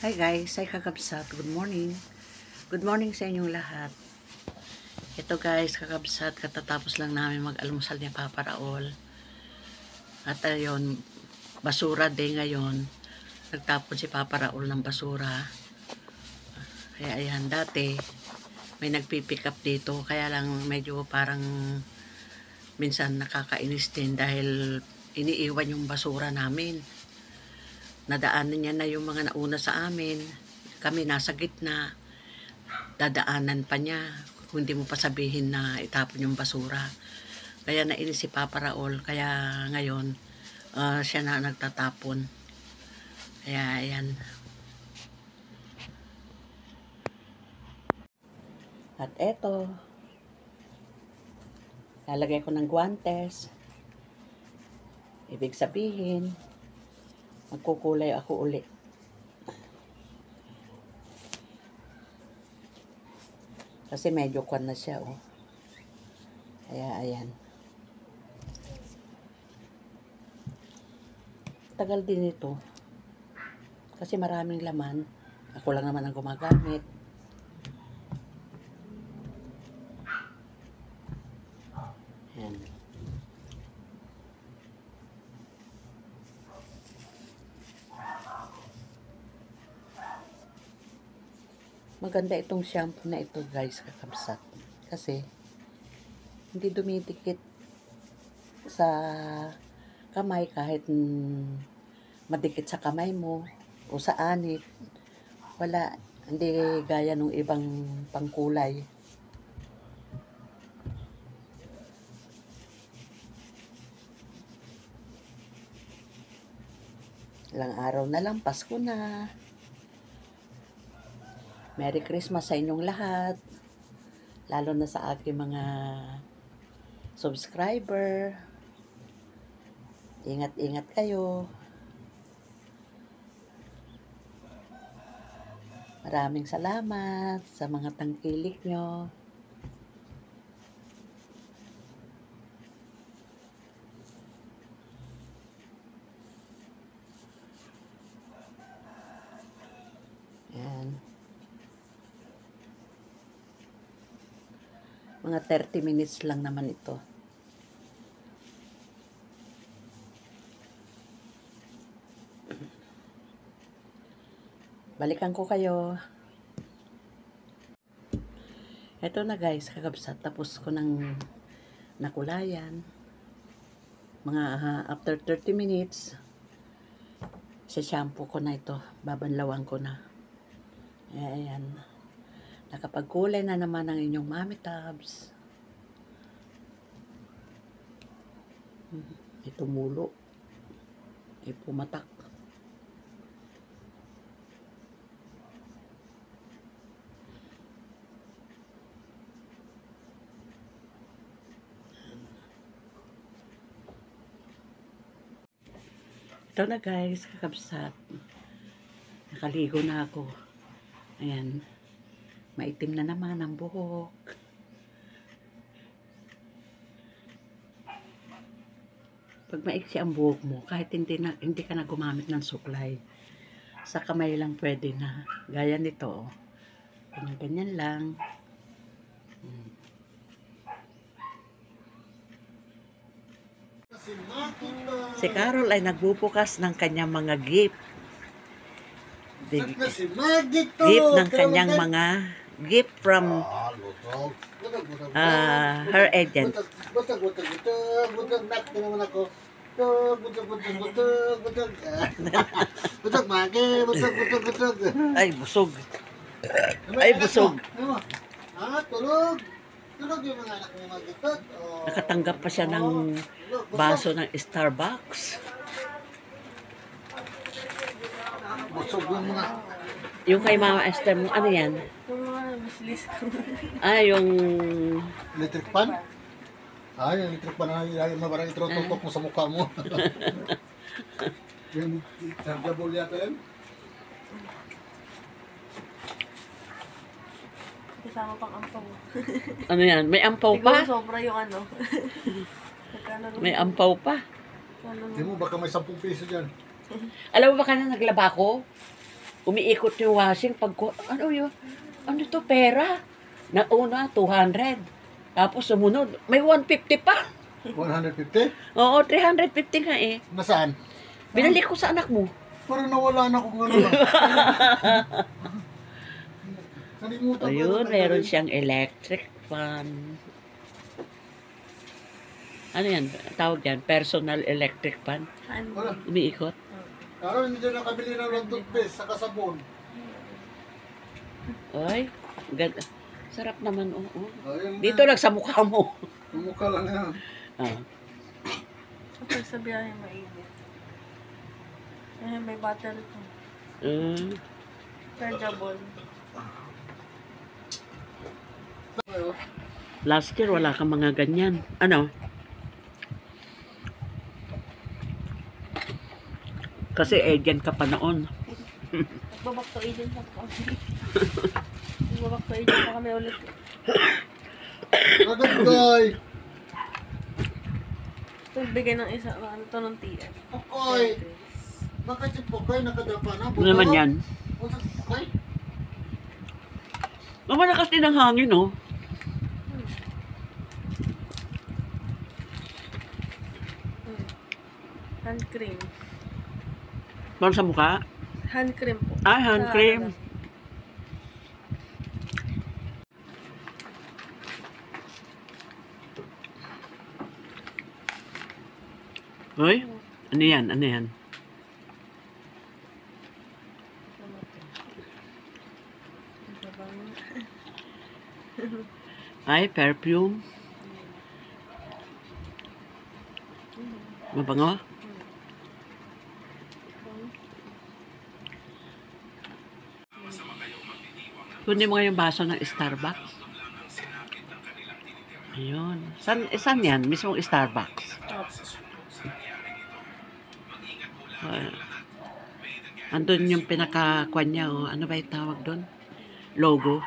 Hi guys, ay kakabsat. Good morning. Good morning sa inyong lahat. Ito guys, kakabsat, katatapos lang namin mag-almusal ni Papa Raul. At ayun, basura day ngayon. Nagtapon si Papa Raul ng basura. Kaya ayan, dati may nagpipick up dito. Kaya lang medyo parang minsan nakakainis din dahil iniiwan yung basura namin. Nadaanan niya na yung mga nauna sa amin. Kami nasa gitna. Dadaanan pa niya. Kung hindi mo pa sabihin na itapon yung basura. Kaya nainis si Papa Raul. Kaya ngayon, siya na nagtatapon. Kaya ayan. At eto. Lalagay ko ng guantes. Ibig sabihin, magkukulay ako uli. Kasi medyo kwan na siya, oh. Kaya, ayan. Tagal din ito. Kasi maraming laman. Ako lang naman ang gumagamit. Ayan. Maganda itong shampoo na ito guys, kakabsat. Kasi hindi dumidikit sa kamay kahit madikit sa kamay mo o sa anit. Wala, hindi gaya nung ibang pangkulay. Ilang araw na lang, Pasko na. Merry Christmas sa inyong lahat. Lalo na sa aking mga subscriber. Ingat-ingat kayo. Maraming salamat sa mga tangkilik nyo. Yan. Mga 30 minutes lang naman ito. Balikan ko kayo. Ito na guys, kakabsat. Tapos ko ng nakulayan. Mga after 30 minutes, shampoo ko na ito. Babanlawan ko na. Ayan. Nakapagkulay na naman ang inyong mommy tubs. Ito mulo. Pumatak. Ito na guys, kakabsat. Nakaligo na ako. Ayan. Maitim na naman ang buhok. Pag maiksi ang buhok mo, kahit hindi ka na gumamit ng suklay, sa kamay lang pwede na. Gaya nito. Ganyan lang. Si Carol ay nagbubukas ng kanyang mga gift. Gift ng kanyang mga gift from her agent. Butog, butog, butog, butog, butog. Butog, magi, butog, butog, butog. Ay, busog. Ano, Ay, anak busog. mo? Ano mo? Tulog. Tulog yung mga anak mo magitot. Nakatanggap pa siya ng baso ng Starbucks. Busog yung mga... Yung kay Mama Esther mo, ano yan? Yung mga wishlist ko. Ah, yung... Electric pan? Yung electric pan na yung parang itututok mo sa mukha mo. Yung chargeable yata yan? Kasama pang ampaw. Ano yan? May ampaw Siguro pa? sobra yung ano. Magkano lang? May ampaw pa. Magkano Hindi mo, baka may 10 piso dyan. Alam mo ba ka na naglaba ko? Umiikot yung washing pag... Ano yun? Ano to? Pera? Nauna, 200. Tapos sumunod, may 150 pa. 150? Oo, 350 nga eh. Nasaan? Binalik ko sa anak mo. Parang nawala na kung ano lang. Nalimutan ko Ayun, na meron siyang electric fan. Ano yan? Tawag yan? Personal electric fan. Ano? Wala. Umiikot. Parang hindi na nakabili ng toothpaste sa kasabon. Ay, ganda. Sarap naman, oo. Ayun Dito lang sa mukha mo. Mumukha lang yan. Ah. Kapag sa biyahe mainit. Eh, may battery ko. Chargeable. Last year, wala kang mga ganyan. Ano? Kasi agent ka pa noon. Nagbabak to agent pa kami. Nagbabak to agent pa kami ulit. Nagagay! Ito, bigay ng isa. Ano to ng TS. Pukoy! Bakit si Pukoy nakadapa na? Ano naman yan? Pukoy? Pukoy? Mamalakas din ang hangin, oh. Hand cream. Para sa mukha? Hand cream po. Ay, hand Sa cream. ano. Hoy, ano yan? Ano yan? Ay, perfume. Mabango? Kunin mo nga yung baso ng Starbucks. Ayun. Saan yan? Mismong Starbucks. Andun yung pinaka-kwan niya, oh. Ano ba yung tawag doon? Logo.